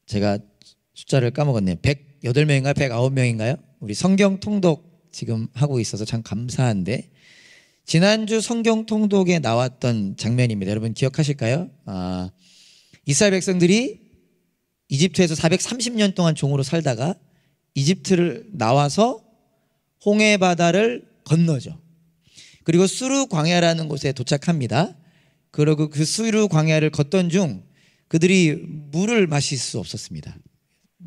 제가 숫자를 까먹었네요. 108명인가요? 109명인가요? 우리 성경 통독 지금 하고 있어서 참 감사한데, 지난주 성경 통독에 나왔던 장면입니다. 여러분 기억하실까요? 이스라엘 백성들이 이집트에서 430년 동안 종으로 살다가 이집트를 나와서 홍해 바다를 건너죠. 그리고 수르 광야라는 곳에 도착합니다. 그리고 그 수르 광야를 걷던 중 그들이 물을 마실 수 없었습니다.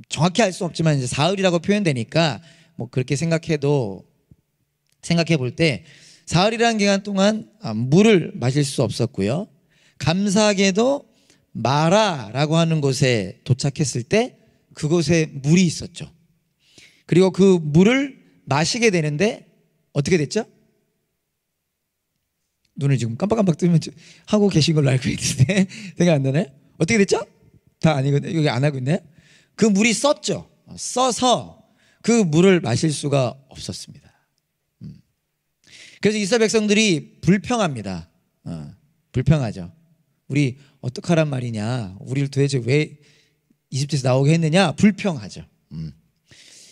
정확히 알 수 없지만 이제 사흘이라고 표현되니까 뭐 그렇게 생각해 볼 때 사흘이라는 기간 동안 물을 마실 수 없었고요. 감사하게도 마라라고 하는 곳에 도착했을 때 그곳에 물이 있었죠. 그리고 그 물을 마시게 되는데 어떻게 됐죠? 눈을 지금 깜빡깜빡 뜨면 하고 계신 걸로 알고 있는데 생각 안 나나요? 어떻게 됐죠? 다 아니거든요. 여기 안 하고 있나요? 그 물이 썼죠. 써서 그 물을 마실 수가 없었습니다. 그래서 이스라엘 백성들이 불평합니다. 불평하죠. 우리 어떡하란 말이냐, 우리를 도대체 왜 이집트에서 나오게 했느냐, 불평하죠.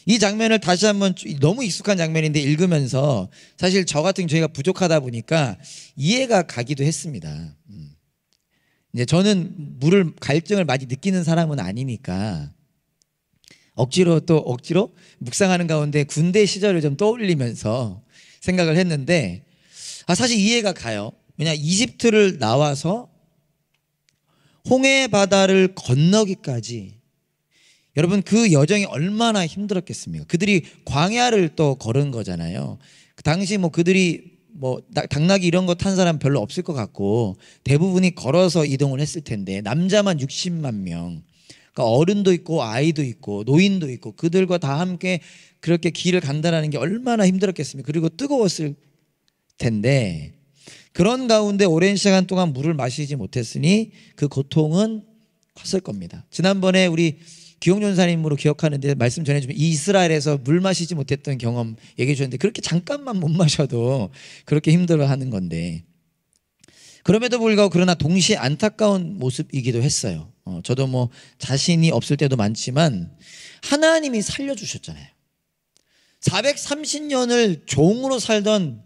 이 장면을 다시 한번, 너무 익숙한 장면인데 읽으면서 사실 저 같은 저희가 부족하다 보니까 이해가 가기도 했습니다. 이제 저는 갈증을 많이 느끼는 사람은 아니니까 억지로 묵상하는 가운데 군대 시절을 좀 떠올리면서 생각을 했는데, 사실 이해가 가요. 왜냐, 이집트를 나와서 홍해 바다를 건너기까지, 여러분 그 여정이 얼마나 힘들었겠습니까? 그들이 광야를 또 걸은 거잖아요. 그 당시 그들이 당나귀 이런 거 탄 사람 별로 없을 것 같고 대부분이 걸어서 이동을 했을 텐데, 남자만 60만 명, 그러니까 어른도 있고 아이도 있고 노인도 있고 그들과 다 함께 그렇게 길을 간다는 게 얼마나 힘들었겠습니까? 그리고 뜨거웠을 텐데, 그런 가운데 오랜 시간 동안 물을 마시지 못했으니 그 고통은 컸을 겁니다. 지난번에 우리 기용전사님으로 기억하는데 말씀 전해주면 이스라엘에서 물 마시지 못했던 경험 얘기해 주셨는데, 그렇게 잠깐만 못 마셔도 그렇게 힘들어하는 건데, 그럼에도 불구하고 그러나 동시에 안타까운 모습이기도 했어요. 저도 자신이 없을 때도 많지만 하나님이 살려주셨잖아요. 430년을 종으로 살던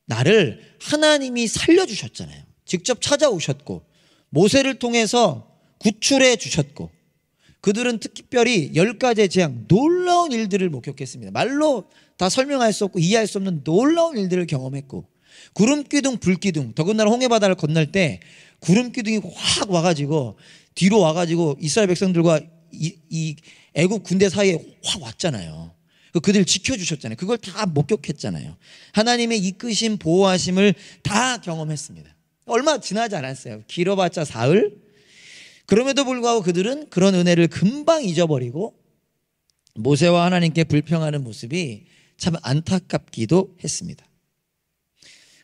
나를 하나님이 살려주셨잖아요. 직접 찾아오셨고 모세를 통해서 구출해 주셨고, 그들은 특별히 10가지의 재앙, 놀라운 일들을 목격했습니다. 말로 다 설명할 수 없고 이해할 수 없는 놀라운 일들을 경험했고, 구름기둥, 불기둥, 더군다나 홍해바다를 건널 때 구름기둥이 확 와가지고 뒤로 와가지고 이스라엘 백성들과 이 애국 군대 사이에 확 왔잖아요. 그들 지켜주셨잖아요. 그걸 다 목격했잖아요. 하나님의 이끄심, 보호하심을 다 경험했습니다. 얼마 지나지 않았어요. 길어봤자 사흘. 그럼에도 불구하고 그들은 그런 은혜를 금방 잊어버리고 모세와 하나님께 불평하는 모습이 참 안타깝기도 했습니다.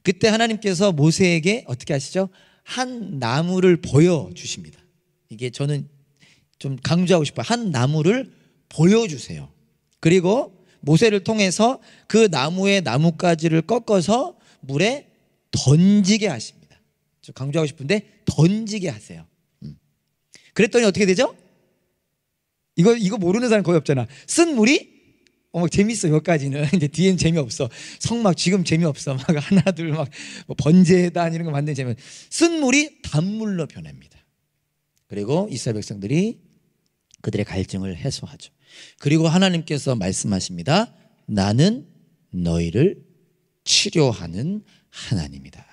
그때 하나님께서 모세에게 어떻게 하시죠? 한 나무를 보여주십니다. 이게 저는 좀 강조하고 싶어요. 한 나무를 보여주세요. 그리고 모세를 통해서 그 나무의 나뭇가지를 꺾어서 물에 던지게 하십니다. 좀 강조하고 싶은데 던지게 하세요. 그랬더니 어떻게 되죠? 이거 모르는 사람 거의 없잖아. 쓴 물이 재밌어. 여기까지는. 이제 뒤엔 재미없어. 성막 지금 재미없어. 막 하나 둘 막 번제단 이런 거 만드는 재미. 쓴 물이 단물로 변합니다. 그리고 이스라엘 백성들이 그들의 갈증을 해소하죠. 그리고 하나님께서 말씀하십니다. 나는 너희를 치료하는 하나님이다.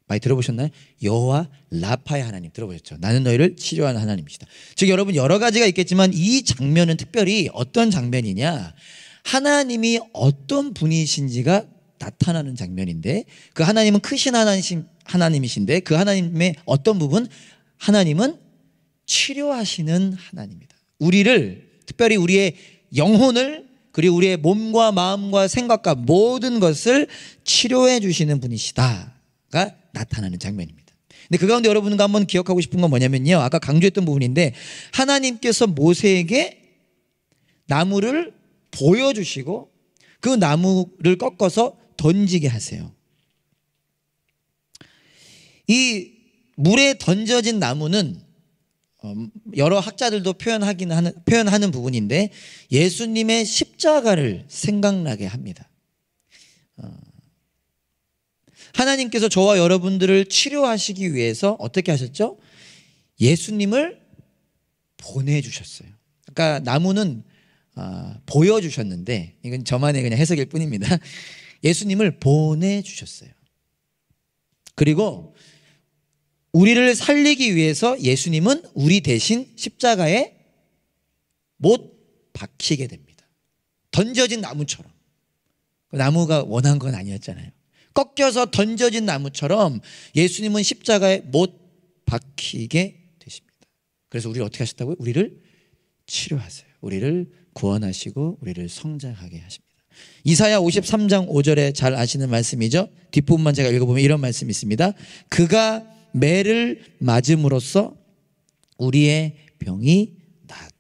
많이 들어보셨나요? 여호와 라파의 하나님 들어보셨죠? 나는 너희를 치료하는 하나님이시다. 즉 여러분, 여러 가지가 있겠지만 이 장면은 특별히 어떤 장면이냐, 하나님이 어떤 분이신지가 나타나는 장면인데, 그 하나님은 크신 하나님이신데 그 하나님의 어떤 부분, 하나님은 치료하시는 하나님이다. 우리를, 특별히 우리의 영혼을, 그리고 우리의 몸과 마음과 생각과 모든 것을 치료해 주시는 분이시다가 나타나는 장면입니다. 근데 그 가운데 여러분과 한번 기억하고 싶은 건 뭐냐면요, 아까 강조했던 부분인데, 하나님께서 모세에게 나무를 보여주시고 그 나무를 꺾어서 던지게 하세요. 이 물에 던져진 나무는 여러 학자들도 표현하는 부분인데 예수님의 십자가를 생각나게 합니다. 하나님께서 저와 여러분들을 치료하시기 위해서 어떻게 하셨죠? 예수님을 보내주셨어요. 그러니까 나무는 보여주셨는데 이건 저만의 그냥 해석일 뿐입니다. 예수님을 보내주셨어요. 그리고 우리를 살리기 위해서 예수님은 우리 대신 십자가에 못 박히게 됩니다. 던져진 나무처럼. 나무가 원한 건 아니었잖아요. 꺾여서 던져진 나무처럼 예수님은 십자가에 못 박히게 되십니다. 그래서 우리를 어떻게 하셨다고요? 우리를 치료하세요. 우리를 구원하시고 우리를 성장하게 하십니다. 이사야 53장 5절에 잘 아시는 말씀이죠. 뒷부분만 제가 읽어보면 이런 말씀이 있습니다. 그가 매를 맞음으로써 우리의 병이 나았다.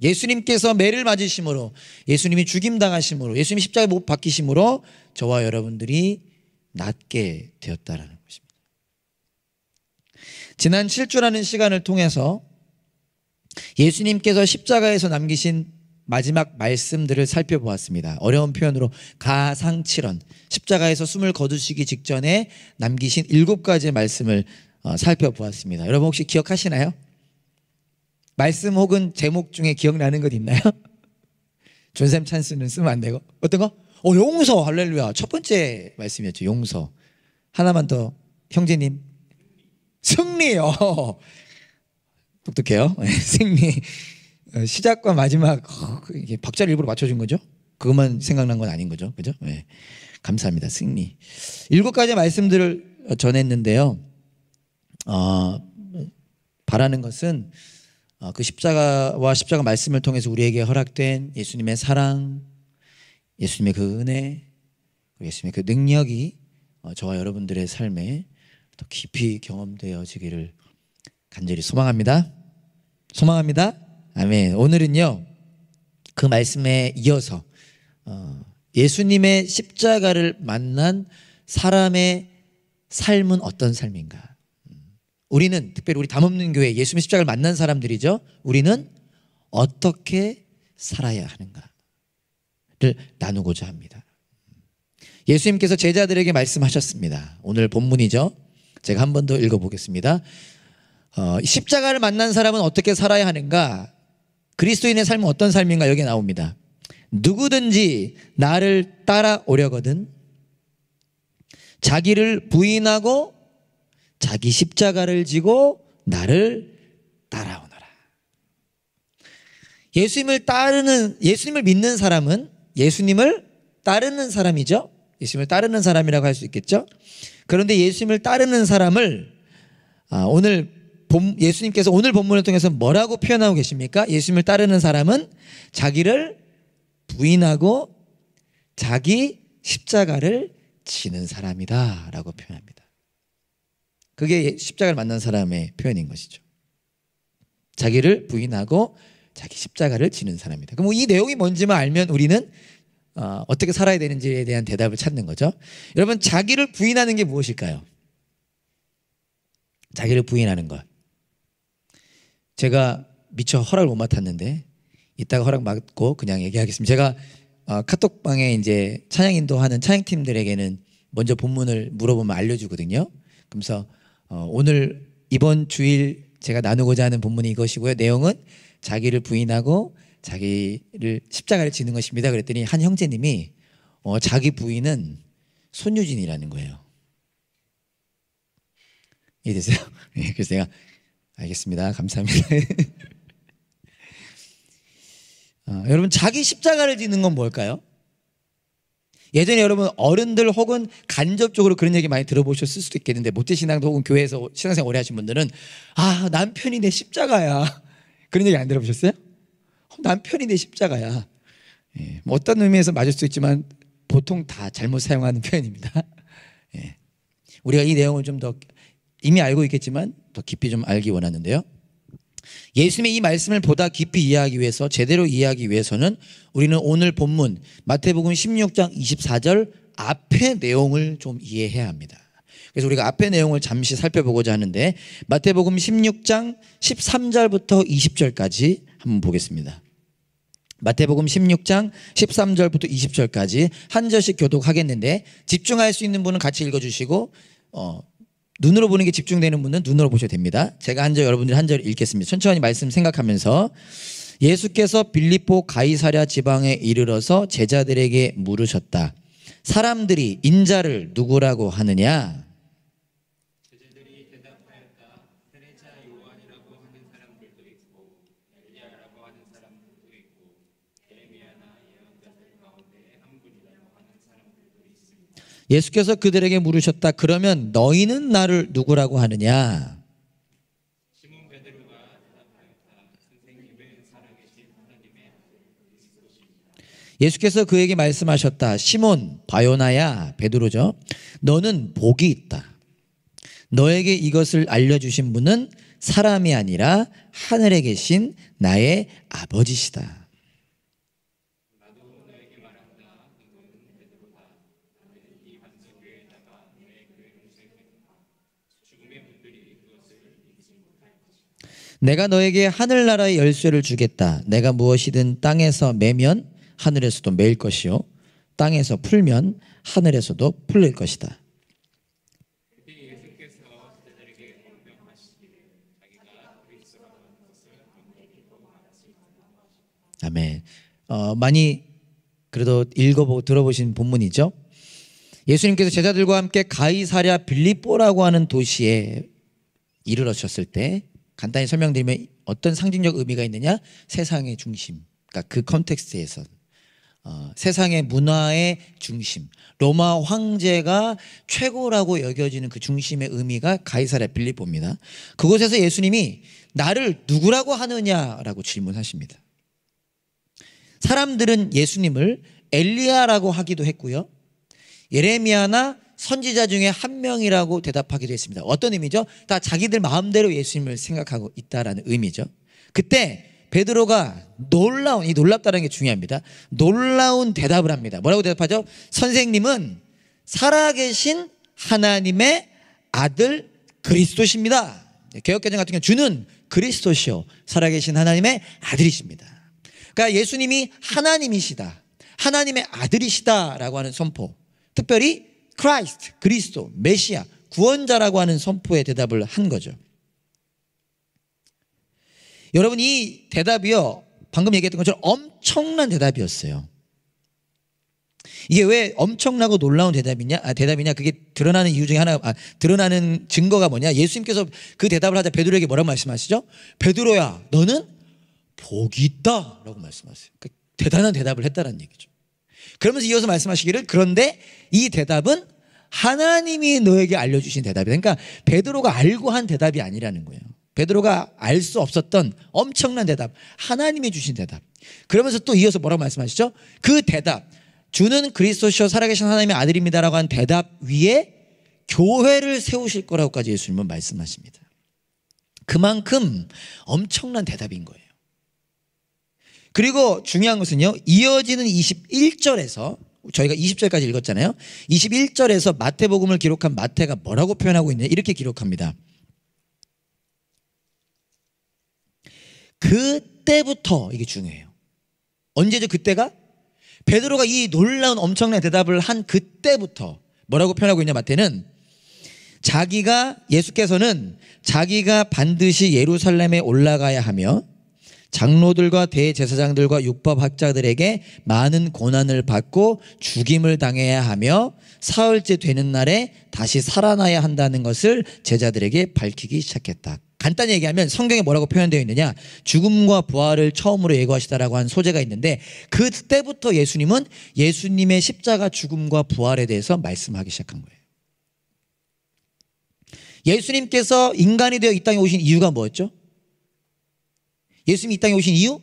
예수님께서 매를 맞으심으로, 예수님이 죽임당하심으로, 예수님이 십자가에 못 박히심으로 저와 여러분들이 낫게 되었다라는 것입니다. 지난 7주라는 시간을 통해서 예수님께서 십자가에서 남기신 마지막 말씀들을 살펴보았습니다. 어려운 표현으로 가상칠언, 십자가에서 숨을 거두시기 직전에 남기신 7가지의 말씀을 살펴보았습니다. 여러분 혹시 기억하시나요? 말씀 혹은 제목 중에 기억나는 것 있나요? 존샘 찬스는 쓰면 안 되고 어떤 거? 용서, 할렐루야. 첫 번째 말씀이었죠. 용서. 하나만 더. 형제님. 승리요. 똑똑해요. 승리. 시작과 마지막 이게 박자를 일부러 맞춰준 거죠? 그것만 생각난 건 아닌 거죠, 그죠? 네. 감사합니다. 승리. 7가지 말씀들을 전했는데요. 바라는 것은 그 십자가와 십자가 말씀을 통해서 우리에게 허락된 예수님의 사랑, 예수님의 그 은혜, 예수님의 그 능력이 저와 여러분들의 삶에 더 깊이 경험되어지기를 간절히 소망합니다. 소망합니다. 아멘. 오늘은요 그 말씀에 이어서 예수님의 십자가를 만난 사람의 삶은 어떤 삶인가. 우리는 특별히 우리 담없는 교회 예수님의 십자가를 만난 사람들이죠. 우리는 어떻게 살아야 하는가를 나누고자 합니다. 예수님께서 제자들에게 말씀하셨습니다. 오늘 본문이죠. 제가 한 번 더 읽어보겠습니다. 십자가를 만난 사람은 어떻게 살아야 하는가? 그리스도인의 삶은 어떤 삶인가? 여기 나옵니다. 누구든지 나를 따라오려거든 자기를 부인하고 자기 십자가를 지고 나를 따라오너라. 예수님을 믿는 사람은 예수님을 따르는 사람이죠. 예수님을 따르는 사람이라고 할 수 있겠죠. 그런데 예수님을 따르는 사람을 예수님께서 오늘 본문을 통해서 뭐라고 표현하고 계십니까? 예수님을 따르는 사람은 자기를 부인하고 자기 십자가를 지는 사람이다 라고 표현합니다. 그게 십자가를 만난 사람의 표현인 것이죠. 자기를 부인하고 자기 십자가를 지는 사람이다. 그럼 이 내용이 뭔지만 알면 우리는 어떻게 살아야 되는지에 대한 대답을 찾는 거죠. 여러분, 자기를 부인하는 게 무엇일까요? 자기를 부인하는 것. 제가 미처 허락을 못 맡았는데 이따가 허락 맡고 그냥 얘기하겠습니다. 제가 카톡방에 이제 찬양 인도하는 찬양팀들에게는 먼저 본문을 물어보면 알려주거든요. 그래서 오늘 이번 주일 제가 나누고자 하는 본문이 이것이고요. 내용은 자기를 부인하고 자기를 십자가를 지는 것입니다. 그랬더니 한 형제님이 자기 부인은 손유진이라는 거예요. 이해되세요? 네, 그래서 제가 알겠습니다. 감사합니다. 여러분, 자기 십자가를 지는 건 뭘까요? 예전에 여러분 어른들 혹은 간접적으로 그런 얘기 많이 들어보셨을 수도 있겠는데 모태신앙도 혹은 교회에서 신앙생활 오래 하신 분들은 남편이 내 십자가야. 그런 얘기 안 들어보셨어요? 남편이 내 십자가야. 예, 뭐 어떤 의미에서 맞을 수 있지만 보통 다 잘못 사용하는 표현입니다. 예. 우리가 이 내용을 좀 더 이미 알고 있겠지만 더 깊이 좀 알기 원하는데요. 예수님의 이 말씀을 보다 깊이 이해하기 위해서, 제대로 이해하기 위해서는 우리는 오늘 본문 마태복음 16장 24절 앞의 내용을 좀 이해해야 합니다. 그래서 우리가 앞의 내용을 잠시 살펴보고자 하는데 마태복음 16장 13절부터 20절까지 한번 보겠습니다. 마태복음 16장 13절부터 20절까지 한 절씩 교독하겠는데 집중할 수 있는 분은 같이 읽어주시고 눈으로 보는 게 집중되는 분은 눈으로 보셔도 됩니다. 제가 한 절, 여러분들이 한 절 읽겠습니다. 천천히 말씀 생각하면서 예수께서 빌립보 가이사랴 지방에 이르러서 제자들에게 물으셨다. 사람들이 인자를 누구라고 하느냐? 제자들이 대답하였다. 세례자 요한이라고 하는 사람들도 있고 엘리야라고 하는 사람들도 있고 예레미야나 예언자들 가운데 한 분이라고 하는 사람들도 있습니다. 예수께서 그들에게 물으셨다. 그러면 너희는 나를 누구라고 하느냐? 시몬 베드로가 대답하였다. 선생님은 살아계신 하나님의 그리스도십니다. 예수께서 그에게 말씀하셨다. 시몬 바요나야, 베드로죠. 너는 복이 있다. 너에게 이것을 알려주신 분은 사람이 아니라 하늘에 계신 나의 아버지시다. 내가 너에게 하늘나라의 열쇠를 주겠다. 내가 무엇이든 땅에서 매면 하늘에서도 매일 것이요 땅에서 풀면 하늘에서도 풀릴 것이다. 아멘. 많이 그래도 읽어보고 들어보신 본문이죠. 예수님께서 제자들과 함께 가이사랴 빌립보라고 하는 도시에 이르러셨을 때 간단히 설명드리면 어떤 상징적 의미가 있느냐? 세상의 중심, 그러니까 그 컨텍스트에서 세상의 문화의 중심, 로마 황제가 최고라고 여겨지는 그 중심의 의미가 가이사랴 빌립보입니다. 그곳에서 예수님이 나를 누구라고 하느냐라고 질문하십니다. 사람들은 예수님을 엘리야라고 하기도 했고요, 예레미야나 선지자 중에 한 명이라고 대답하기도 했습니다. 어떤 의미죠? 다 자기들 마음대로 예수님을 생각하고 있다라는 의미죠. 그때 베드로가 놀랍다는 게 중요합니다. 놀라운 대답을 합니다. 뭐라고 대답하죠? 선생님은 살아계신 하나님의 아들 그리스도십니다. 개역개정 같은 경우 주는 그리스도시요 살아계신 하나님의 아들이십니다. 그러니까 예수님이 하나님이시다, 하나님의 아들이시다라고 하는 선포, 특별히 크라이스트, 그리스도, 메시아, 구원자라고 하는 선포에 대답을 한 거죠. 여러분, 이 대답이요, 방금 얘기했던 것처럼 엄청난 대답이었어요. 이게 왜 엄청나고 놀라운 대답이냐? 그게 드러나는 이유 중에 하나, 드러나는 증거가 뭐냐? 예수님께서 그 대답을 하자 베드로에게 뭐라고 말씀하시죠? 베드로야, 너는 복이 있다 라고 말씀하세요. 그러니까 대단한 대답을 했다는 얘기죠. 그러면서 이어서 말씀하시기를, 그런데 이 대답은 하나님이 너에게 알려주신 대답이다. 그러니까 베드로가 알고 한 대답이 아니라는 거예요. 베드로가 알 수 없었던 엄청난 대답, 하나님이 주신 대답. 그러면서 또 이어서 뭐라고 말씀하시죠? 그 대답, 주는 그리스도시요 살아계신 하나님의 아들입니다라고 한 대답 위에 교회를 세우실 거라고까지 예수님은 말씀하십니다. 그만큼 엄청난 대답인 거예요. 그리고 중요한 것은요, 이어지는 21절에서 저희가 20절까지 읽었잖아요. 21절에서 마태복음을 기록한 마태가 뭐라고 표현하고 있느냐, 이렇게 기록합니다. 그때부터, 이게 중요해요. 언제죠 그때가? 베드로가 이 놀라운 엄청난 대답을 한 그때부터 뭐라고 표현하고 있냐, 마태는 예수께서는 자기가 반드시 예루살렘에 올라가야 하며 장로들과 대제사장들과 율법학자들에게 많은 고난을 받고 죽임을 당해야 하며 사흘째 되는 날에 다시 살아나야 한다는 것을 제자들에게 밝히기 시작했다. 간단히 얘기하면 성경에 뭐라고 표현되어 있느냐, 죽음과 부활을 처음으로 예고하시다라고 한 소재가 있는데, 그때부터 예수님은 예수님의 십자가 죽음과 부활에 대해서 말씀하기 시작한 거예요. 예수님께서 인간이 되어 이 땅에 오신 이유가 뭐였죠? 예수님이 이 땅에 오신 이유?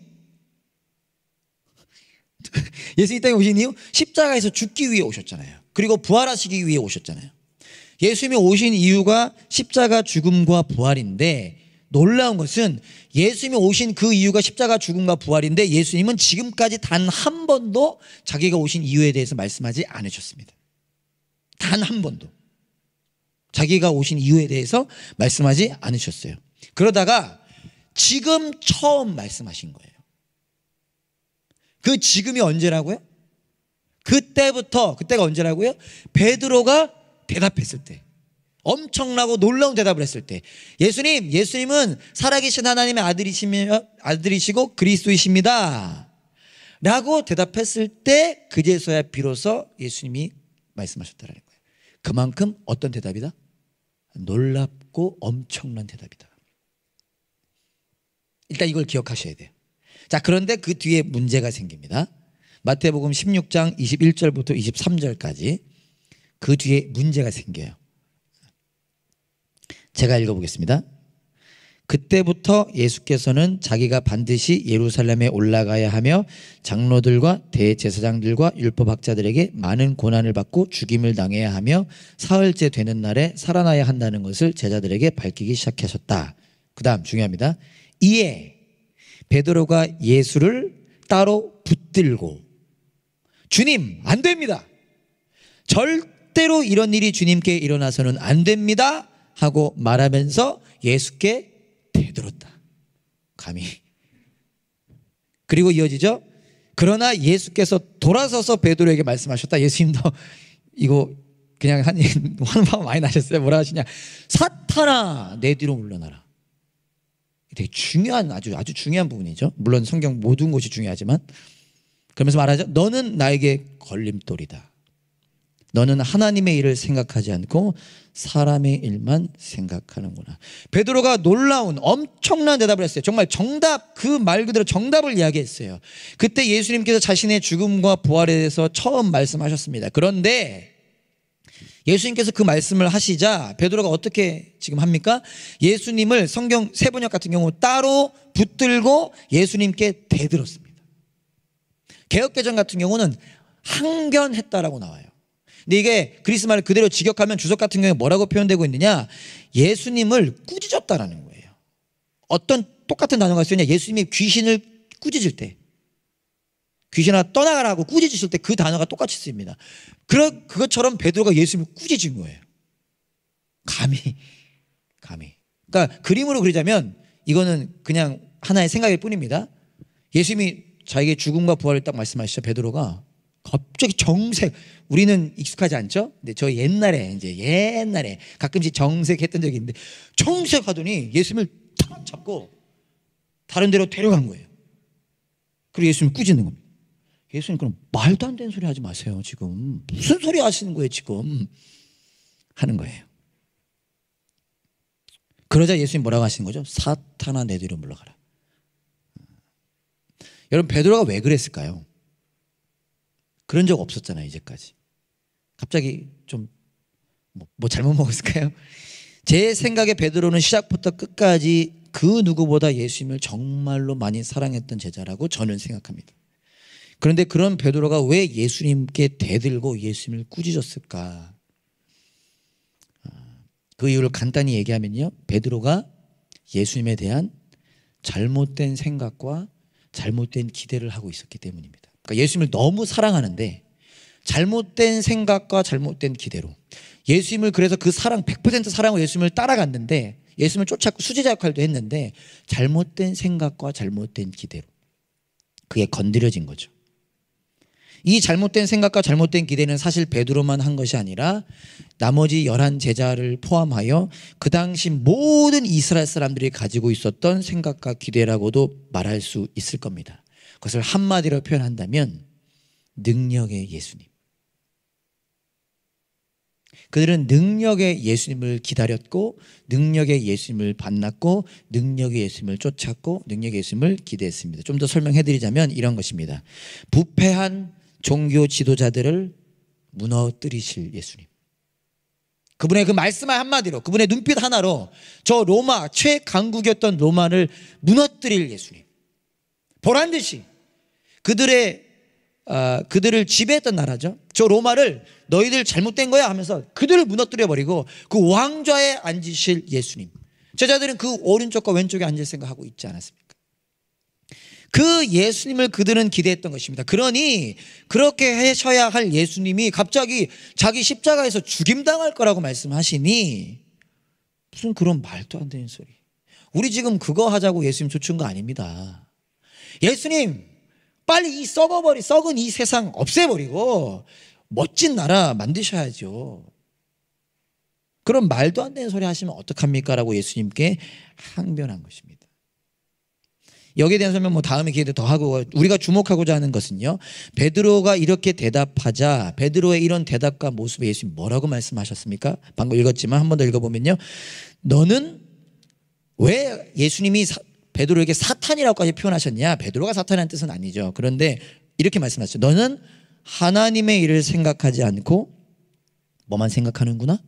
예수님이 이 땅에 오신 이유? 십자가에서 죽기 위해 오셨잖아요. 그리고 부활하시기 위해 오셨잖아요. 예수님이 오신 이유가 십자가 죽음과 부활인데, 놀라운 것은 예수님이 오신 그 이유가 십자가 죽음과 부활인데 예수님은 지금까지 단 한 번도 자기가 오신 이유에 대해서 말씀하지 않으셨습니다. 단 한 번도. 자기가 오신 이유에 대해서 말씀하지 않으셨어요. 그러다가 지금 처음 말씀하신 거예요. 그 지금이 언제라고요? 그때가 언제라고요? 베드로가 대답했을 때, 엄청나고 놀라운 대답을 했을 때, 예수님은 살아계신 하나님의 아들이시고 그리스도이십니다 라고 대답했을 때, 그제서야 비로소 예수님이 말씀하셨다는 거예요. 그만큼 어떤 대답이다? 놀랍고 엄청난 대답이다. 일단 이걸 기억하셔야 돼요. 자, 그런데 그 뒤에 문제가 생깁니다. 마태복음 16장 21절부터 23절까지 그 뒤에 문제가 생겨요. 제가 읽어보겠습니다. 그때부터 예수께서는 자기가 반드시 예루살렘에 올라가야 하며 장로들과 대제사장들과 율법학자들에게 많은 고난을 받고 죽임을 당해야 하며 사흘째 되는 날에 살아나야 한다는 것을 제자들에게 밝히기 시작하셨다. 그 다음 중요합니다. 이에 베드로가 예수를 따로 붙들고, 주님 안 됩니다, 절대로 이런 일이 주님께 일어나서는 안 됩니다 하고 말하면서 예수께 대들었다. 감히. 그리고 이어지죠. 그러나 예수께서 돌아서서 베드로에게 말씀하셨다. 예수님도 이거 그냥 화는 많이 나셨어요. 뭐라 하시냐, 사탄아 내 뒤로 물러나라. 되게 중요한, 아주 중요한 부분이죠. 물론 성경 모든 것이 중요하지만, 그러면서 말하죠. 너는 나에게 걸림돌이다. 너는 하나님의 일을 생각하지 않고 사람의 일만 생각하는구나. 베드로가 놀라운 엄청난 대답을 했어요. 정말 정답, 그 말 그대로 정답을 이야기했어요. 그때 예수님께서 자신의 죽음과 부활에 대해서 처음 말씀하셨습니다. 그런데 예수님께서 그 말씀을 하시자 베드로가 어떻게 지금 합니까? 예수님을 성경 세번역 같은 경우 따로 붙들고 예수님께 대들었습니다. 개역개정 같은 경우는 항변했다라고 나와요. 근데 이게 그리스 말을 그대로 직역하면 주석 같은 경우에 뭐라고 표현되고 있느냐, 예수님을 꾸짖었다라는 거예요. 어떤 똑같은 단어가 쓰였냐, 예수님이 귀신을 꾸짖을 때, 귀신아 떠나가라고 꾸짖으실 때 그 단어가 똑같이 쓰입니다. 그것처럼 베드로가 예수님을 꾸짖은 거예요. 감히. 그러니까 그림으로 그리자면 이거는 그냥 하나의 생각일 뿐입니다. 예수님이 자기의 죽음과 부활을 딱 말씀하시죠. 베드로가 갑자기 정색, 우리는 익숙하지 않죠? 근데 저 옛날에 가끔씩 정색했던 적이 있는데, 정색하더니 예수님을 탁 잡고 다른 데로 데려간 거예요. 그리고 예수님을 꾸짖는 겁니다. 예수님, 그럼 말도 안 되는 소리 하지 마세요. 지금 무슨 소리 하시는 거예요 지금, 하는 거예요. 그러자 예수님 뭐라고 하시는 거죠? 사탄아 내 뒤로 물러가라. 여러분, 베드로가 왜 그랬을까요? 그런 적 없었잖아요 이제까지. 갑자기 좀 뭐 잘못 먹었을까요? 제 생각에 베드로는 시작부터 끝까지 그 누구보다 예수님을 정말로 많이 사랑했던 제자라고 저는 생각합니다. 그런데 그런 베드로가 왜 예수님께 대들고 예수님을 꾸짖었을까? 그 이유를 간단히 얘기하면요, 베드로가 예수님에 대한 잘못된 생각과 잘못된 기대를 하고 있었기 때문입니다. 그러니까 예수님을 너무 사랑하는데 잘못된 생각과 잘못된 기대로, 예수님을 그래서 그 사랑 100% 사랑으로 예수님을 따라갔는데, 예수님을 쫓았고 수제자 역할도 했는데 잘못된 생각과 잘못된 기대로 그게 건드려진 거죠. 이 잘못된 생각과 잘못된 기대는 사실 베드로만 한 것이 아니라 나머지 11 제자를 포함하여 그 당시 모든 이스라엘 사람들이 가지고 있었던 생각과 기대라고도 말할 수 있을 겁니다. 그것을 한마디로 표현한다면 능력의 예수님. 그들은 능력의 예수님을 기다렸고, 능력의 예수님을 만났고, 능력의 예수님을 쫓았고, 능력의 예수님을 기대했습니다. 좀 더 설명해 드리자면 이런 것입니다. 부패한 종교 지도자들을 무너뜨리실 예수님. 그분의 그 말씀 한마디로, 그분의 눈빛 하나로 저 로마, 최강국이었던 로마를 무너뜨릴 예수님. 보란듯이 그들을 지배했던 나라죠. 저 로마를 너희들 잘못된 거야 하면서 그들을 무너뜨려버리고 그 왕좌에 앉으실 예수님. 제자들은 그 오른쪽과 왼쪽에 앉을 생각하고 있지 않았습니까? 그 예수님을 그들은 기대했던 것입니다. 그러니 그렇게 하셔야 할 예수님이 갑자기 자기 십자가에서 죽임당할 거라고 말씀하시니 무슨 그런 말도 안 되는 소리. 우리 지금 그거 하자고 예수님 쫓은 거 아닙니다. 예수님 빨리 이 썩은 이 세상 없애버리고 멋진 나라 만드셔야죠. 그런 말도 안 되는 소리 하시면 어떡합니까? 라고 예수님께 항변한 것입니다. 여기에 대한 설명 다음에 기회 때 더 하고, 우리가 주목하고자 하는 것은요, 베드로가 이렇게 대답하자 베드로의 이런 대답과 모습에 예수님 뭐라고 말씀하셨습니까? 방금 읽었지만 한 번 더 읽어보면요, 너는 왜 예수님이 베드로에게 사탄이라고까지 표현하셨냐? 베드로가 사탄이라는 뜻은 아니죠. 그런데 이렇게 말씀하셨죠. 너는 하나님의 일을 생각하지 않고 뭐만 생각하는구나?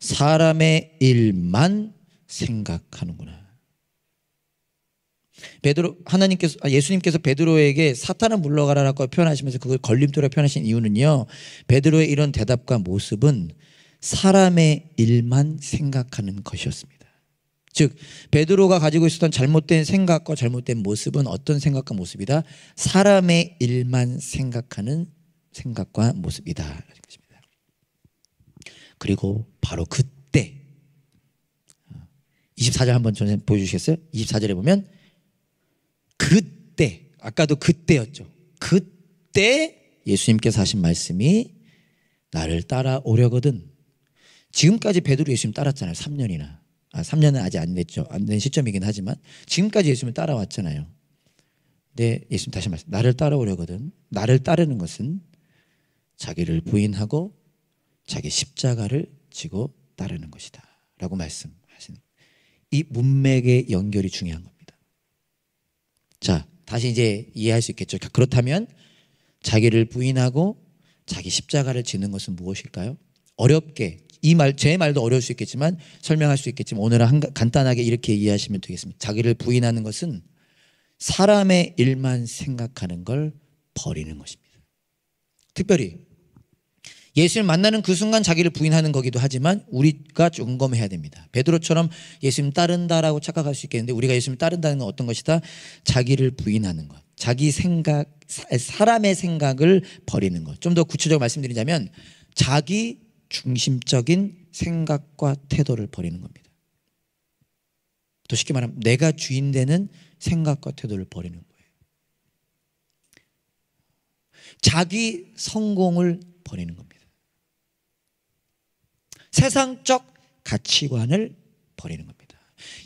사람의 일만 생각하는구나. 예수님께서 베드로에게 사탄은 물러가라라고 표현하시면서 그걸 걸림돌에 표현하신 이유는요, 베드로의 이런 대답과 모습은 사람의 일만 생각하는 것이었습니다. 즉 베드로가 가지고 있었던 잘못된 생각과 잘못된 모습은 어떤 생각과 모습이다? 사람의 일만 생각하는 생각과 모습이다. 그리고 바로 그때 24절 한번 전에 보여주시겠어요? 24절에 보면 그때, 아까도 그때였죠. 그때 예수님께서 하신 말씀이 나를 따라오려거든. 지금까지 베드로 예수님 따랐잖아요. 3년이나. 3년은 아직 안 됐죠. 안 된 시점이긴 하지만 지금까지 예수님을 따라왔잖아요. 근데 예수님 다시 말씀, 나를 따라오려거든. 나를 따르는 것은 자기를 부인하고 자기 십자가를 지고 따르는 것이다 라고 말씀하시는, 이 문맥의 연결이 중요한 겁니다. 자, 다시 이제 이해할 수 있겠죠. 그렇다면 자기를 부인하고 자기 십자가를 지는 것은 무엇일까요? 어렵게, 제 말도 어려울 수 있겠지만 설명할 수 있겠지만 오늘은 간단하게 이렇게 이해하시면 되겠습니다. 자기를 부인하는 것은 사람의 일만 생각하는 걸 버리는 것입니다. 특별히 예수를 만나는 그 순간 자기를 부인하는 거기도 하지만 우리가 점검해야 됩니다. 베드로처럼 예수님 따른다라고 착각할 수 있겠는데 우리가 예수님 따른다는 건 어떤 것이다? 자기를 부인하는 것, 자기 생각, 사람의 생각을 버리는 것. 좀 더 구체적으로 말씀드리자면 자기 중심적인 생각과 태도를 버리는 겁니다. 더 쉽게 말하면 내가 주인 되는 생각과 태도를 버리는 거예요. 자기 성공을 버리는 겁니다. 세상적 가치관을 버리는 겁니다.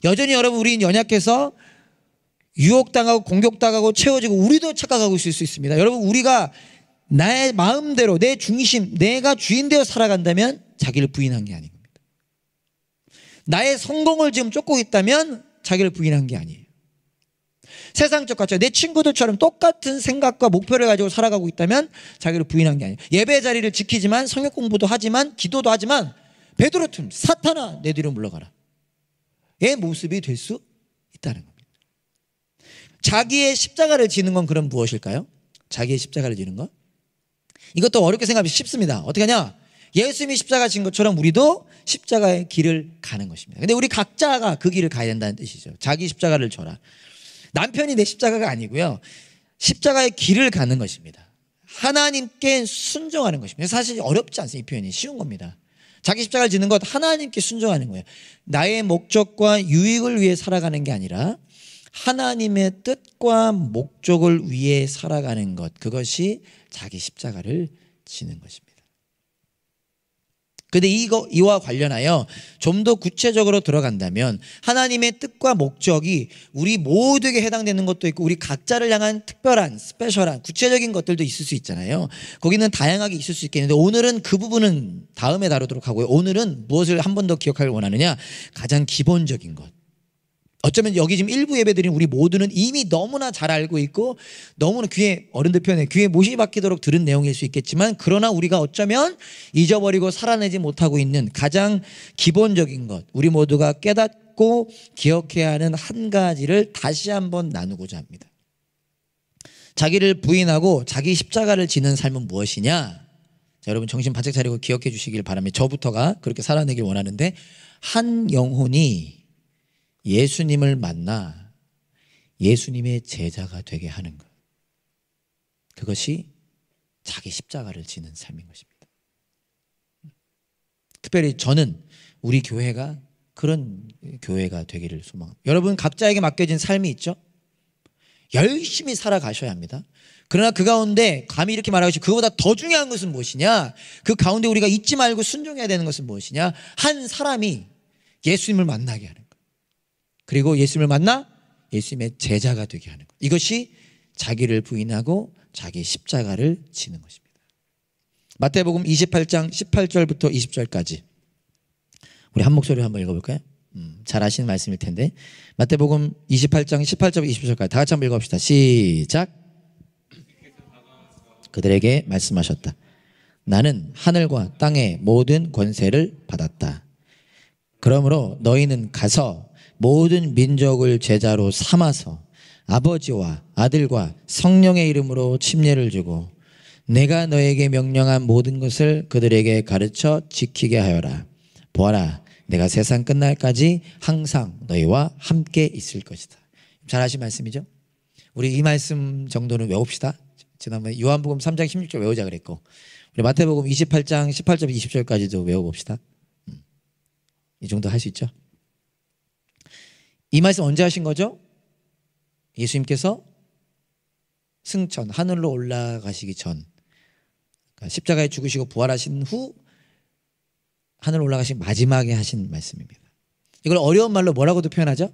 여전히 여러분, 우리는 연약해서 유혹당하고 공격당하고 채워지고 우리도 착각하고 있을 수 있습니다. 여러분, 우리가 나의 마음대로 내 중심, 내가 주인 되어 살아간다면 자기를 부인한 게 아닌 겁니다. 나의 성공을 지금 쫓고 있다면 자기를 부인한 게 아니에요. 세상적 가치와 내 친구들처럼 똑같은 생각과 목표를 가지고 살아가고 있다면 자기를 부인한 게 아니에요. 예배 자리를 지키지만 성역 공부도 하지만 기도도 하지만 베드로처럼 사탄아 내 뒤로 물러가라 의 모습이 될 수 있다는 겁니다. 자기의 십자가를 지는 건 그럼 무엇일까요? 자기의 십자가를 지는 것? 이것도 어렵게 생각하기 쉽습니다. 어떻게 하냐? 예수님이 십자가 진 것처럼 우리도 십자가의 길을 가는 것입니다. 근데 우리 각자가 그 길을 가야 된다는 뜻이죠. 자기 십자가를 져라. 남편이 내 십자가가 아니고요, 십자가의 길을 가는 것입니다. 하나님께 순종하는 것입니다. 사실 어렵지 않습니다. 이 표현이 쉬운 겁니다. 자기 십자가를 지는 것, 하나님께 순종하는 거예요. 나의 목적과 유익을 위해 살아가는 게 아니라 하나님의 뜻과 목적을 위해 살아가는 것, 그것이 자기 십자가를 지는 것입니다. 그런데 이와 관련하여 좀 더 구체적으로 들어간다면 하나님의 뜻과 목적이 우리 모두에게 해당되는 것도 있고 우리 각자를 향한 특별한, 스페셜한, 구체적인 것들도 있을 수 있잖아요. 거기는 다양하게 있을 수 있겠는데 오늘은 그 부분은 다음에 다루도록 하고요. 오늘은 무엇을 한 번 더 기억하길 원하느냐? 가장 기본적인 것. 어쩌면 여기 지금 일부 예배드린 우리 모두는 이미 너무나 잘 알고 있고 너무나 어른들 표현에 귀에 못이 박히도록 들은 내용일 수 있겠지만, 그러나 우리가 어쩌면 잊어버리고 살아내지 못하고 있는 가장 기본적인 것, 우리 모두가 깨닫고 기억해야 하는 한 가지를 다시 한번 나누고자 합니다. 자기를 부인하고 자기 십자가를 지는 삶은 무엇이냐? 자, 여러분 정신 바짝 차리고 기억해 주시길 바랍니다. 저부터가 그렇게 살아내길 원하는데, 한 영혼이 예수님을 만나 예수님의 제자가 되게 하는 것. 그것이 자기 십자가를 지는 삶인 것입니다. 특별히 저는 우리 교회가 그런 교회가 되기를 소망합니다. 여러분 각자에게 맡겨진 삶이 있죠? 열심히 살아가셔야 합니다. 그러나 그 가운데 감히 이렇게 말하고 싶어요. 그거보다 더 중요한 것은 무엇이냐? 그 가운데 우리가 잊지 말고 순종해야 되는 것은 무엇이냐? 한 사람이 예수님을 만나게 하는 것. 그리고 예수님을 만나 예수님의 제자가 되게 하는 것. 이것이 자기를 부인하고 자기 십자가를 지는 것입니다. 마태복음 28장 18절부터 20절까지 우리 한 목소리로 한번 읽어볼까요? 잘 아시는 말씀일 텐데 마태복음 28장 18절부터 20절까지 다 같이 한번 읽어봅시다. 시작. 그들에게 말씀하셨다. 나는 하늘과 땅의 모든 권세를 받았다. 그러므로 너희는 가서 모든 민족을 제자로 삼아서 아버지와 아들과 성령의 이름으로 침례를 주고 내가 너에게 명령한 모든 것을 그들에게 가르쳐 지키게 하여라. 보아라, 내가 세상 끝날까지 항상 너희와 함께 있을 것이다. 잘 아신 말씀이죠? 우리 이 말씀 정도는 외웁시다. 지난번에 요한복음 3장 16절 외우자 그랬고 우리 마태복음 28장 18절 20절까지도 외워봅시다. 이 정도 할 수 있죠? 이 말씀 언제 하신 거죠? 예수님께서 승천, 하늘로 올라가시기 전, 그러니까 십자가에 죽으시고 부활하신 후 하늘로 올라가신 마지막에 하신 말씀입니다. 이걸 어려운 말로 뭐라고도 표현하죠?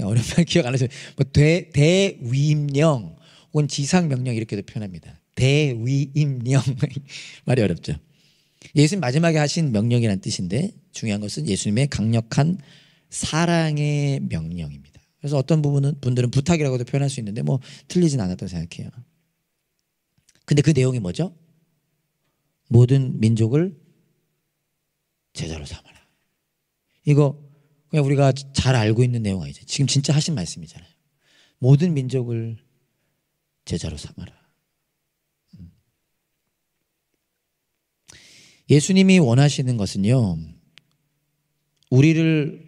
어려운 말 기억 안 하세요? 뭐 대위임령 혹은 지상명령 이렇게도 표현합니다. 대위임령 말이 어렵죠. 예수님 마지막에 하신 명령이라는 뜻인데 중요한 것은 예수님의 강력한 사랑의 명령입니다. 그래서 어떤 분들은 부탁이라고도 표현할 수 있는데 뭐 틀리진 않았다고 생각해요. 근데 그 내용이 뭐죠? 모든 민족을 제자로 삼아라. 이거 그냥 우리가 잘 알고 있는 내용 아니죠. 지금 진짜 하신 말씀이잖아요. 모든 민족을 제자로 삼아라. 예수님이 원하시는 것은요, 우리를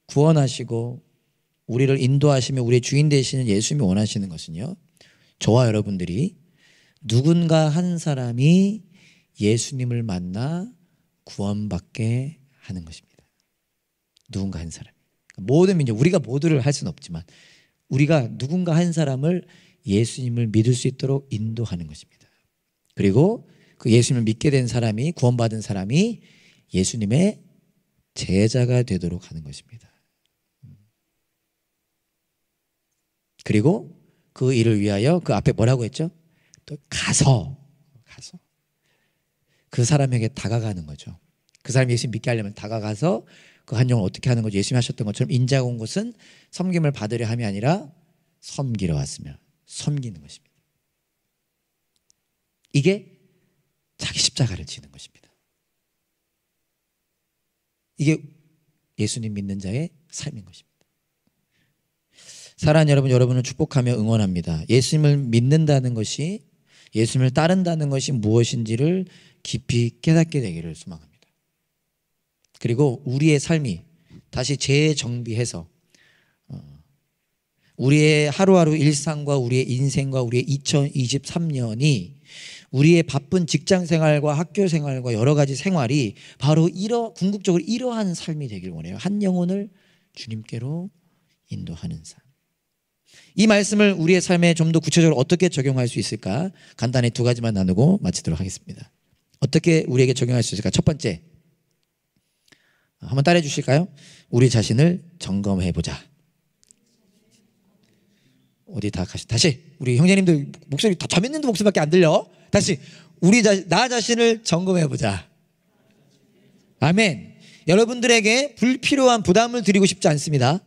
구원하시고 우리를 인도하시며 우리의 주인 되시는 예수님이 원하시는 것은요, 저와 여러분들이 누군가 한 사람이 예수님을 만나 구원받게 하는 것입니다. 누군가 한 사람. 모든 민족, 우리가 모두를 할 수는 없지만 우리가 누군가 한 사람을 예수님을 믿을 수 있도록 인도하는 것입니다. 그리고 그 예수님을 믿게 된 사람이, 구원받은 사람이 예수님의 제자가 되도록 하는 것입니다. 그리고 그 일을 위하여 그 앞에 뭐라고 했죠? 또 가서 그 사람에게 다가가는 거죠. 그 사람이 예수님 믿게 하려면 다가가서 그 한 영을 어떻게 하는 거죠? 예수님이 하셨던 것처럼 인자가 온 것은 섬김을 받으려 함이 아니라 섬기러 왔으며 섬기는 것입니다. 이게 자기 십자가를 지는 것입니다. 이게 예수님 믿는 자의 삶인 것입니다. 사랑하는 여러분, 여러분을 축복하며 응원합니다. 예수님을 믿는다는 것이, 예수님을 따른다는 것이 무엇인지를 깊이 깨닫게 되기를 소망합니다. 그리고 우리의 삶이 다시 재정비해서 우리의 하루하루 일상과 우리의 인생과 우리의 2023년이 우리의 바쁜 직장 생활과 학교 생활과 여러 가지 생활이 바로 궁극적으로 이러한 삶이 되길 원해요. 한 영혼을 주님께로 인도하는 삶. 이 말씀을 우리의 삶에 좀 더 구체적으로 어떻게 적용할 수 있을까? 간단히 두 가지만 나누고 마치도록 하겠습니다. 어떻게 우리에게 적용할 수 있을까? 첫 번째, 한번 따라해 주실까요? 우리 자신을 점검해보자. 어디 다시 우리 형제님들 목소리 다 자매님들 목소리밖에 안 들려. 다시 나 자신을 점검해보자. 아멘. 여러분들에게 불필요한 부담을 드리고 싶지 않습니다.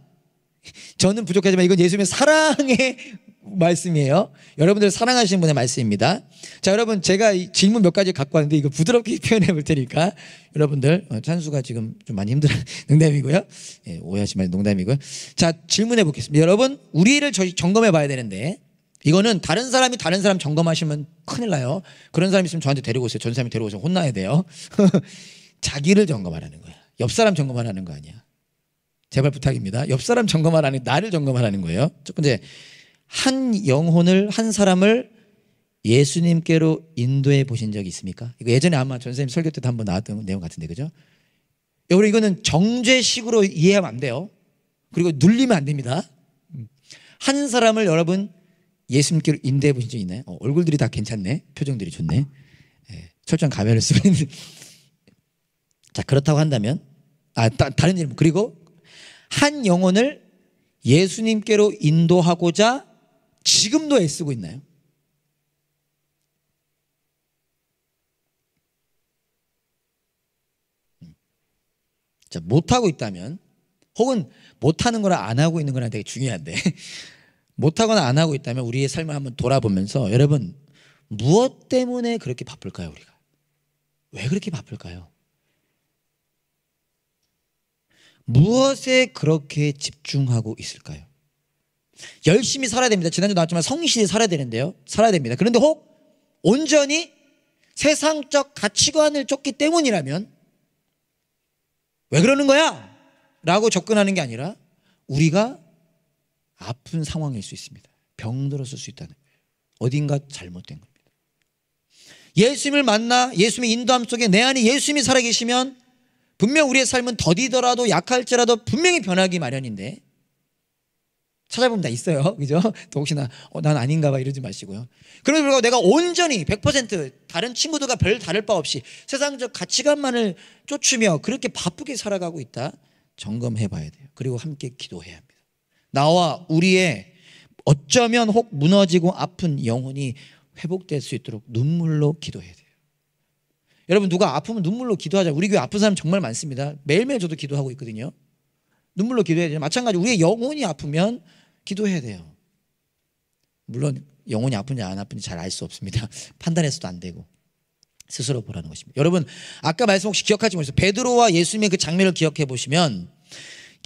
저는 부족하지만 이건 예수님의 사랑의 말씀이에요. 여러분들 사랑하시는 분의 말씀입니다. 자, 여러분, 제가 이 질문 몇 가지 갖고 왔는데 이거 부드럽게 표현해 볼 테니까 여러분들, 찬수가 지금 좀 많이 힘들어. 농담이고요. 예, 오해하지 말고 농담이고요. 자, 질문해 보겠습니다. 여러분, 우리를 점검해 봐야 되는데 이거는 다른 사람이 다른 사람 점검하시면 큰일 나요. 그런 사람 있으면 저한테 데리고 오세요. 전 사람이 데리고 오세요. 혼나야 돼요. 자기를 점검하라는 거야. 옆 사람 점검하라는 거 아니야. 제발 부탁입니다. 옆 사람 점검하라는, 나를 점검하라는 거예요. 첫 번째, 한 영혼을, 한 사람을 예수님께로 인도해 보신 적이 있습니까? 이거 예전에 아마 전 선생님 설교 때도 한번 나왔던 내용 같은데, 그죠? 여러분, 이거는 정죄식으로 이해하면 안 돼요. 그리고 눌리면 안 됩니다. 한 사람을 여러분 예수님께로 인도해 보신 적 있나요? 얼굴들이 다 괜찮네. 표정들이 좋네. 철저한 가면을 쓰고 있는. 자, 그렇다고 한다면, 다른 질문. 그리고 한 영혼을 예수님께로 인도하고자 지금도 애쓰고 있나요? 자, 못하고 있다면, 혹은 못하는 거랑 안 하고 있는 거랑 되게 중요한데, 못하거나 안 하고 있다면 우리의 삶을 한번 돌아보면서, 여러분, 무엇 때문에 그렇게 바쁠까요, 우리가? 왜 그렇게 바쁠까요? 무엇에 그렇게 집중하고 있을까요? 열심히 살아야 됩니다. 지난주 나왔지만 성실히 살아야 되는데요. 살아야 됩니다. 그런데 혹 온전히 세상적 가치관을 쫓기 때문이라면 왜 그러는 거야? 라고 접근하는 게 아니라 우리가 아픈 상황일 수 있습니다. 병들었을 수 있다는 거예요. 어딘가 잘못된 겁니다. 예수님을 만나 예수님의 인도함 속에 내 안에 예수님이 살아계시면 분명 우리의 삶은 더디더라도 약할지라도 분명히 변하기 마련인데, 찾아보면 다 있어요. 그죠? 또 혹시나 난 아닌가 봐 이러지 마시고요. 그럼에도 불구하고 내가 온전히 100% 다른 친구들과 별 다를 바 없이 세상적 가치관만을 쫓으며 그렇게 바쁘게 살아가고 있다, 점검해 봐야 돼요. 그리고 함께 기도해야 합니다. 나와 우리의 어쩌면 혹 무너지고 아픈 영혼이 회복될 수 있도록 눈물로 기도해야 돼요. 여러분, 누가 아프면 눈물로 기도하자. 우리 교회 아픈 사람 정말 많습니다. 매일매일 저도 기도하고 있거든요. 눈물로 기도해야 돼요. 마찬가지로 우리의 영혼이 아프면 기도해야 돼요. 물론 영혼이 아픈지 안 아픈지 잘 알 수 없습니다. 판단해서도 안 되고 스스로 보라는 것입니다. 여러분, 아까 말씀 혹시 기억하지 못해서 베드로와 예수님의 그 장면을 기억해 보시면,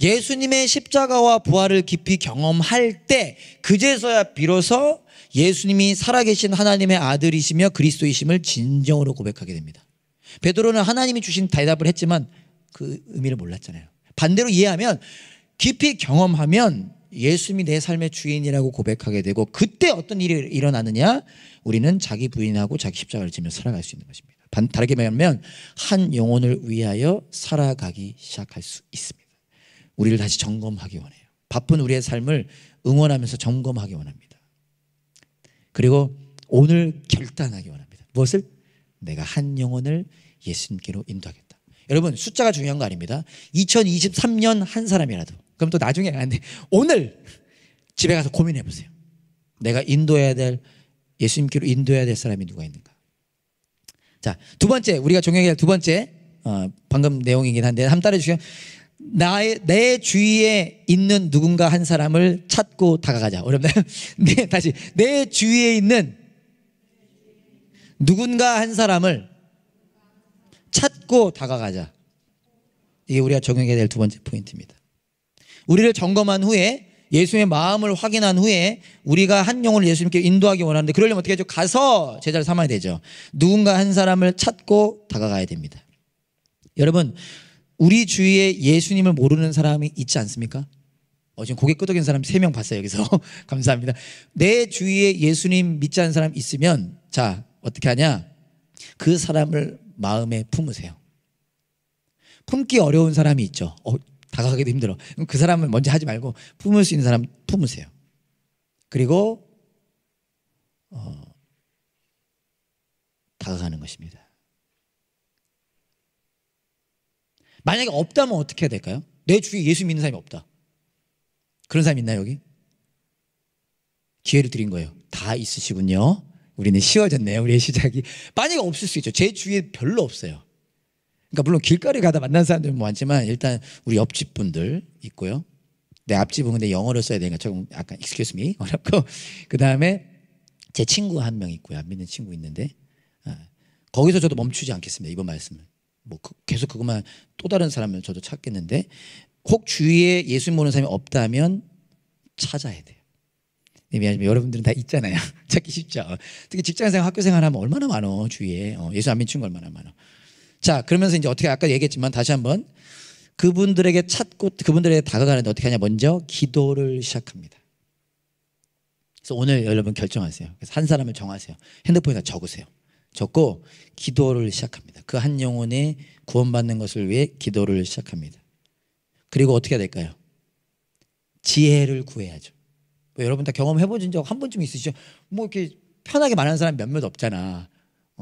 예수님의 십자가와 부활을 깊이 경험할 때 그제서야 비로소 예수님이 살아계신 하나님의 아들이시며 그리스도이심을 진정으로 고백하게 됩니다. 베드로는 하나님이 주신 대답을 했지만 그 의미를 몰랐잖아요. 반대로 이해하면, 깊이 경험하면 예수님이 내 삶의 주인이라고 고백하게 되고, 그때 어떤 일이 일어나느냐? 우리는 자기 부인하고 자기 십자가를 지며 살아갈 수 있는 것입니다. 다르게 말하면 한 영혼을 위하여 살아가기 시작할 수 있습니다. 우리를 다시 점검하기 원해요. 바쁜 우리의 삶을 응원하면서 점검하기 원합니다. 그리고 오늘 결단하기 원합니다. 무엇을? 내가 한 영혼을 예수님께로 인도하겠다. 여러분, 숫자가 중요한 거 아닙니다. 2023년 한 사람이라도, 그럼 또 나중에 가는데 오늘 집에 가서 고민해 보세요. 내가 인도해야 될, 예수님께로 인도해야 될 사람이 누가 있는가? 자, 두 번째, 우리가 적용해야 할 두 번째, 방금 내용이긴 한데 한번 따라해 주시면, 내 주위에 있는 누군가 한 사람을 찾고 다가가자. 어렵나요? 네, 다시. 내 주위에 있는 누군가 한 사람을 찾고 다가가자. 이게 우리가 적용해야 될 두 번째 포인트입니다. 우리를 점검한 후에, 예수의 마음을 확인한 후에 우리가 한 영혼을 예수님께 인도하기 원하는데, 그러려면 어떻게 하죠? 가서 제자를 삼아야 되죠. 누군가 한 사람을 찾고 다가가야 됩니다. 여러분, 우리 주위에 예수님을 모르는 사람이 있지 않습니까? 지금 고개 끄덕이는 사람 3명 봤어요, 여기서. 감사합니다. 내 주위에 예수님 믿지 않는 사람 있으면, 자, 어떻게 하냐? 그 사람을 마음에 품으세요. 품기 어려운 사람이 있죠. 다가가기도 힘들어. 그럼 그 사람을 먼저 하지 말고 품을 수 있는 사람 품으세요. 그리고 다가가는 것입니다. 만약에 없다면 어떻게 해야 될까요? 내 주위에 예수 믿는 사람이 없다. 그런 사람 있나요, 여기? 기회를 드린 거예요. 다 있으시군요. 우리는 쉬워졌네요, 우리의 시작이. 만약에 없을 수 있죠. 제 주위에 별로 없어요. 그러니까 물론 길거리 가다 만난 사람들은 많지만, 일단 우리 옆집 분들 있고요. 내 앞집은 근데 영어로 써야 되니까 조금 약간 excuse me 어렵고, 그 다음에 제 친구 한 명 있고요. 안 믿는 친구 있는데, 거기서 저도 멈추지 않겠습니다, 이번 말씀은. 계속 그것만, 또 다른 사람을 저도 찾겠는데, 혹 주위에 예수 모르는 사람이 없다면 찾아야 돼요. 미안하지만 여러분들은 다 있잖아요. 찾기 쉽죠. 특히 직장생활, 학교생활 하면 얼마나 많어, 주위에. 예수 안 믿는 친구 얼마나 많아. 자, 그러면서 이제 어떻게, 아까 얘기했지만 다시 한번, 그분들에게 찾고 그분들에게 다가가는데 어떻게 하냐? 먼저 기도를 시작합니다. 그래서 오늘 여러분 결정하세요. 그래서 한 사람을 정하세요. 핸드폰에다 적으세요. 적고 기도를 시작합니다. 그 한 영혼의 구원받는 것을 위해 기도를 시작합니다. 그리고 어떻게 해야 될까요? 지혜를 구해야죠. 뭐 여러분 다 경험해보신 적 한 번쯤 있으시죠? 뭐 이렇게 편하게 말하는 사람 몇몇 없잖아.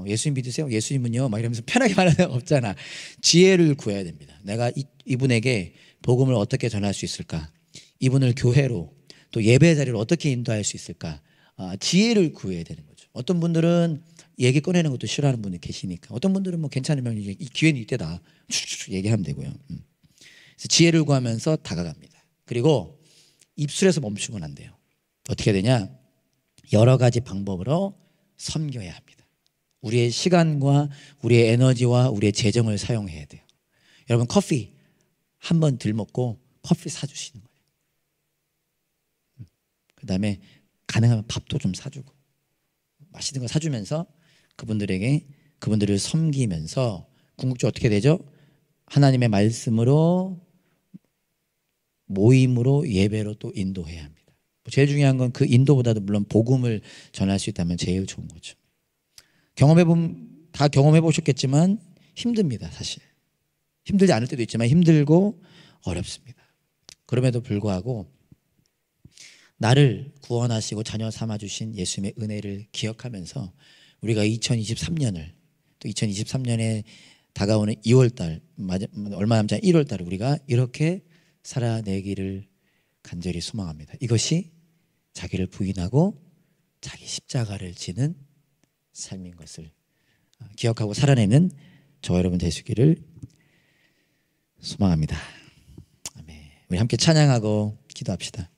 예수님 믿으세요? 예수님은요? 막 이러면서 편하게 말하는 사람 없잖아. 지혜를 구해야 됩니다. 내가 이분에게 복음을 어떻게 전할 수 있을까? 이분을 교회로 또 예배 자리로 어떻게 인도할 수 있을까? 지혜를 구해야 되는 거죠. 어떤 분들은 얘기 꺼내는 것도 싫어하는 분이 계시니까, 어떤 분들은 뭐 괜찮으면 이 기회는 이때다 얘기하면 되고요. 그래서 지혜를 구하면서 다가갑니다. 그리고 입술에서 멈추면 안 돼요. 어떻게 되냐? 여러 가지 방법으로 섬겨야 합니다. 우리의 시간과 우리의 에너지와 우리의 재정을 사용해야 돼요. 여러분 커피 한 번 들 먹고 커피 사주시는 거예요. 그 다음에 가능하면 밥도 좀 사주고 맛있는 거 사주면서 그분들을 섬기면서 궁극적으로 어떻게 되죠? 하나님의 말씀으로, 모임으로, 예배로 또 인도해야 합니다. 제일 중요한 건 그 인도보다도 물론 복음을 전할 수 있다면 제일 좋은 거죠. 다 경험해 보셨겠지만 힘듭니다. 사실 힘들지 않을 때도 있지만 힘들고 어렵습니다. 그럼에도 불구하고 나를 구원하시고 자녀 삼아주신 예수님의 은혜를 기억하면서 우리가 2023년을 또 2023년에 다가오는 2월달 얼마 남지 않은 1월달 우리가 이렇게 살아내기를 간절히 소망합니다. 이것이 자기를 부인하고 자기 십자가를 지는 삶인 것을 기억하고 살아내는 저와 여러분 되시기를 소망합니다. 아멘. 우리 함께 찬양하고 기도합시다.